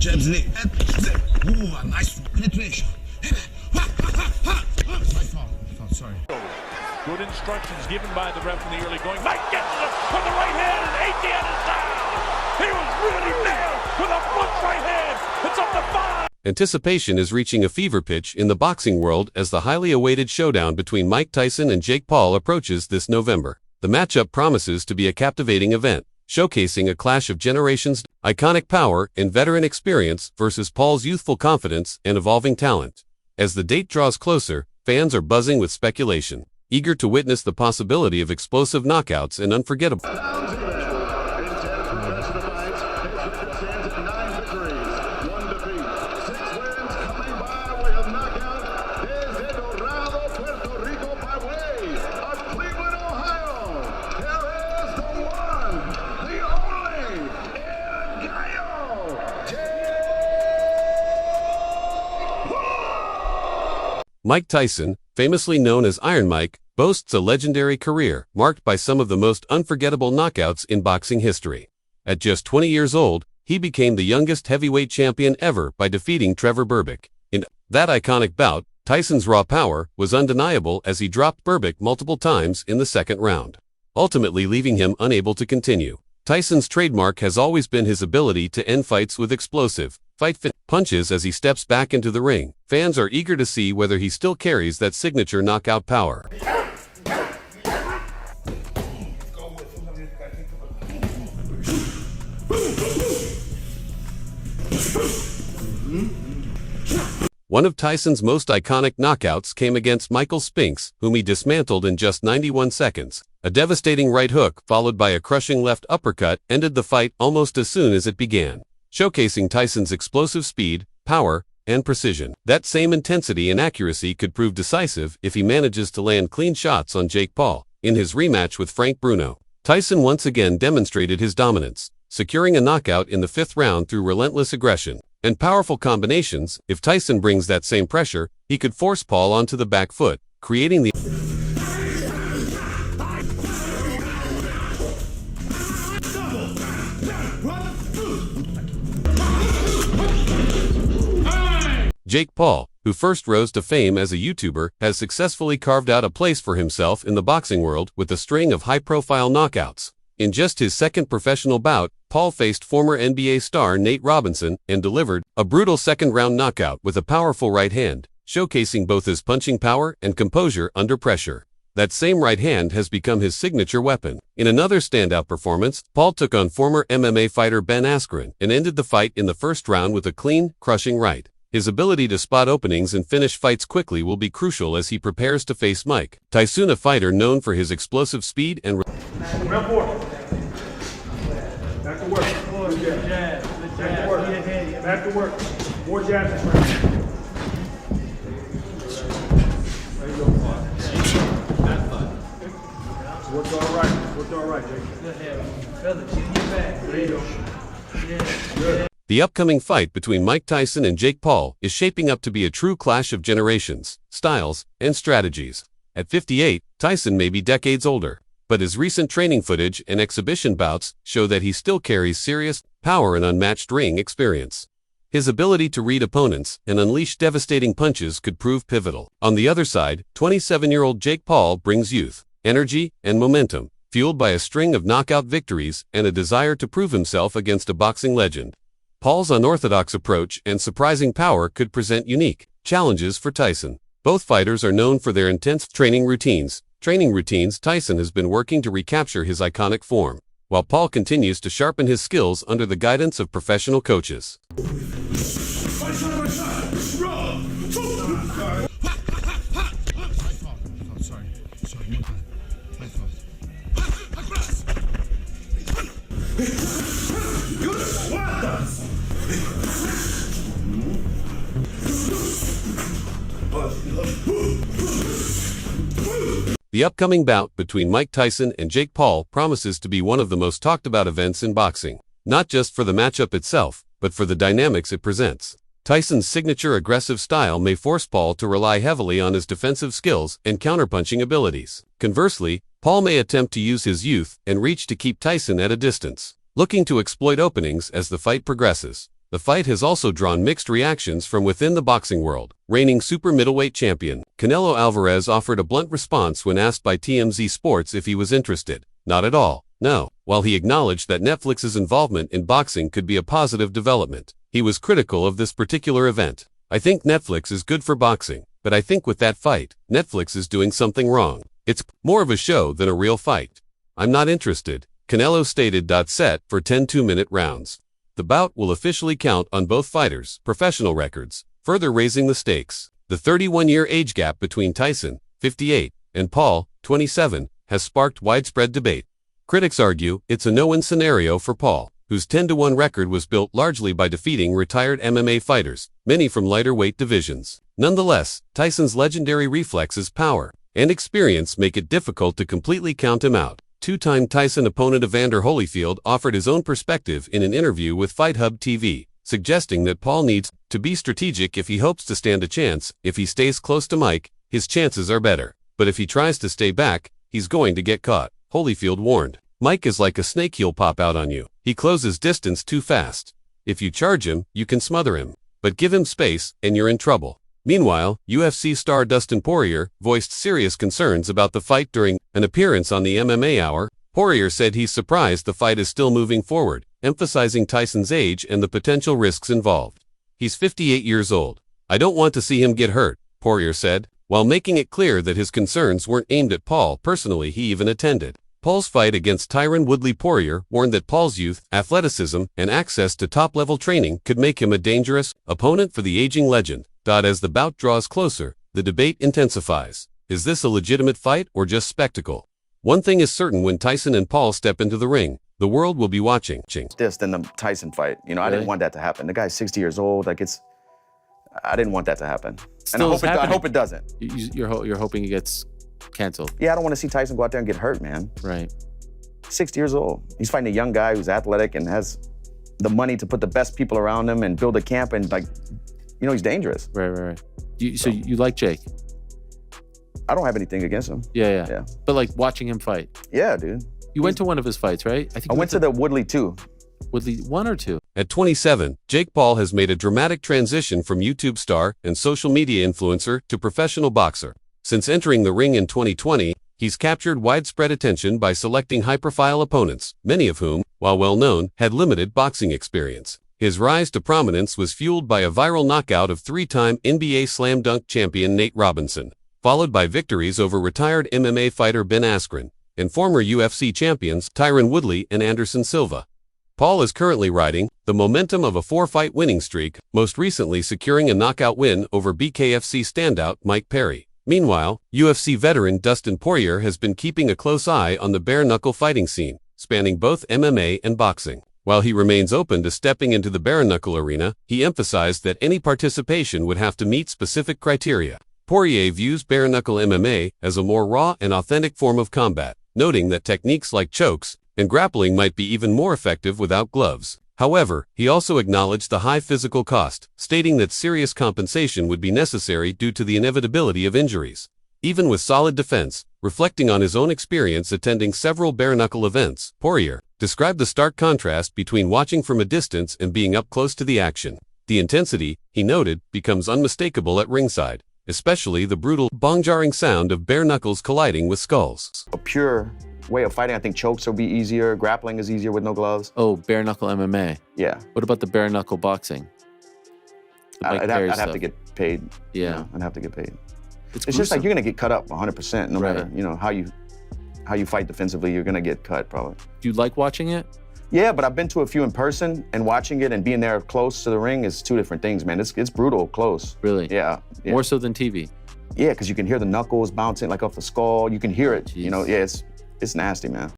Jabs leg. Ooh, a nice penetration. My fault, sorry. Good instructions given by the ref in the early going. Mike gets it with the right hand, and ATN is down. He was really nailed with a front right hand. It's up to 5. Anticipation is reaching a fever pitch in the boxing world as the highly awaited showdown between Mike Tyson and Jake Paul approaches this November. The matchup promises to be a captivating event, showcasing a clash of generations, iconic power, and veteran experience versus Paul's youthful confidence and evolving talent. As the date draws closer, fans are buzzing with speculation, eager to witness the possibility of explosive knockouts and unforgettable. Mike Tyson, famously known as Iron Mike, boasts a legendary career marked by some of the most unforgettable knockouts in boxing history. At just 20 years old, he became the youngest heavyweight champion ever by defeating Trevor Berbick. In that iconic bout, Tyson's raw power was undeniable as he dropped Berbick multiple times in the second round, ultimately leaving him unable to continue. Tyson's trademark has always been his ability to end fights with explosive, fight-fit punches as he steps back into the ring. Fans are eager to see whether he still carries that signature knockout power. One of Tyson's most iconic knockouts came against Michael Spinks, whom he dismantled in just 91 seconds. A devastating right hook, followed by a crushing left uppercut, ended the fight almost as soon as it began, showcasing Tyson's explosive speed, power, and precision. That same intensity and accuracy could prove decisive if he manages to land clean shots on Jake Paul. In his rematch with Frank Bruno, Tyson once again demonstrated his dominance, securing a knockout in the 5th round through relentless aggression and powerful combinations. If Tyson brings that same pressure, he could force Paul onto the back foot, creating the Jake Paul, who first rose to fame as a YouTuber, has successfully carved out a place for himself in the boxing world with a string of high-profile knockouts. In just his second professional bout, Paul faced former NBA star Nate Robinson and delivered a brutal second-round knockout with a powerful right hand, showcasing both his punching power and composure under pressure. That same right hand has become his signature weapon. In another standout performance, Paul took on former MMA fighter Ben Askren and ended the fight in the first round with a clean, crushing right. His ability to spot openings and finish fights quickly will be crucial as he prepares to face Mike Tyson, a fighter known for his explosive speed and round 4. Back to work. Back to work. Back to work. More jabs this round. There you go. Worked all right. Worked all right, Jake. There you go. Good. The upcoming fight between Mike Tyson and Jake Paul is shaping up to be a true clash of generations, styles, and strategies. At 58, Tyson may be decades older, but his recent training footage and exhibition bouts show that he still carries serious power and unmatched ring experience. His ability to read opponents and unleash devastating punches could prove pivotal. On the other side, 27-year-old Jake Paul brings youth, energy, and momentum, fueled by a string of knockout victories and a desire to prove himself against a boxing legend. Paul's unorthodox approach and surprising power could present unique challenges for Tyson. Both fighters are known for their intense training routines. Tyson has been working to recapture his iconic form, while Paul continues to sharpen his skills under the guidance of professional coaches. The upcoming bout between Mike Tyson and Jake Paul promises to be one of the most talked about events in boxing, not just for the matchup itself, but for the dynamics it presents. Tyson's signature aggressive style may force Paul to rely heavily on his defensive skills and counterpunching abilities. Conversely, Paul may attempt to use his youth and reach to keep Tyson at a distance, looking to exploit openings as the fight progresses. The fight has also drawn mixed reactions from within the boxing world. Reigning super middleweight champion, Canelo Alvarez offered a blunt response when asked by TMZ Sports if he was interested. Not at all, no. While he acknowledged that Netflix's involvement in boxing could be a positive development, he was critical of this particular event. I think Netflix is good for boxing, but I think with that fight, Netflix is doing something wrong. It's more of a show than a real fight. I'm not interested, Canelo stated. Set for 10 2-minute rounds. The bout will officially count on both fighters' professional records, further raising the stakes. The 31-year age gap between Tyson, 58, and Paul, 27, has sparked widespread debate. Critics argue it's a no-win scenario for Paul, whose 10-1 record was built largely by defeating retired MMA fighters, many from lighter weight divisions. Nonetheless, Tyson's legendary reflexes, power, and experience make it difficult to completely count him out. Two-time Tyson opponent Evander Holyfield offered his own perspective in an interview with Fight Hub TV, suggesting that Paul needs to be strategic if he hopes to stand a chance. If he stays close to Mike, his chances are better. But if he tries to stay back, he's going to get caught, Holyfield warned. Mike is like a snake, he'll pop out on you. He closes distance too fast. If you charge him, you can smother him. But give him space, and you're in trouble. Meanwhile, UFC star Dustin Poirier voiced serious concerns about the fight during an appearance on the MMA Hour. Poirier said he's surprised the fight is still moving forward, emphasizing Tyson's age and the potential risks involved. He's 58 years old. I don't want to see him get hurt, Poirier said, while making it clear that his concerns weren't aimed at Paul personally. He even attended Paul's fight against Tyron Woodley. Poirier warned that Paul's youth, athleticism, and access to top-level training could make him a dangerous opponent for the aging legend. As the bout draws closer, the debate intensifies. Is this a legitimate fight or just spectacle? One thing is certain: when Tyson and Paul step into the ring, the world will be watching. This than the Tyson fight. You know, I didn't want that to happen. The guy's 60 years old. Like, I didn't want that to happen. And I hope it doesn't. You're hoping it gets canceled. Yeah, I don't want to see Tyson go out there and get hurt, man. Right. 60 years old. He's fighting a young guy who's athletic and has the money to put the best people around him and build a camp, and, like, you know, he's dangerous. Right. So you like Jake? I don't have anything against him. Yeah. But like watching him fight. Yeah, dude. You went to one of his fights, right? I went to the Woodley 2. Woodley 1 or 2? At 27, Jake Paul has made a dramatic transition from YouTube star and social media influencer to professional boxer. Since entering the ring in 2020, he's captured widespread attention by selecting high-profile opponents, many of whom, while well-known, had limited boxing experience. His rise to prominence was fueled by a viral knockout of 3-time NBA slam dunk champion Nate Robinson, followed by victories over retired MMA fighter Ben Askren and former UFC champions Tyron Woodley and Anderson Silva. Paul is currently riding the momentum of a 4-fight winning streak, most recently securing a knockout win over BKFC standout Mike Perry. Meanwhile, UFC veteran Dustin Poirier has been keeping a close eye on the bare-knuckle fighting scene, spanning both MMA and boxing. While he remains open to stepping into the bare-knuckle arena, he emphasized that any participation would have to meet specific criteria. Poirier views bare-knuckle MMA as a more raw and authentic form of combat, noting that techniques like chokes and grappling might be even more effective without gloves. However, he also acknowledged the high physical cost, stating that serious compensation would be necessary due to the inevitability of injuries. Even with solid defense, reflecting on his own experience attending several bare-knuckle events, Poirier described the stark contrast between watching from a distance and being up close to the action. The intensity, he noted, becomes unmistakable at ringside, especially the brutal, bong-jarring sound of bare knuckles colliding with skulls. A pure way of fighting. I think chokes will be easier. Grappling is easier with no gloves. Oh, bare knuckle MMA. Yeah. What about the bare knuckle boxing? I'd have to get paid. Yeah. You know, I'd have to get paid. It's just like you're gonna get cut up 100%, no matter, you know, how you fight defensively. You're gonna get cut probably. Do you like watching it? Yeah, but I've been to a few in person, and watching it and being there close to the ring is two different things, man. It's brutal close. Really? Yeah. More so than TV. Yeah, because you can hear the knuckles bouncing like off the skull. You can hear it. Jeez. You know, yeah, it's nasty, man.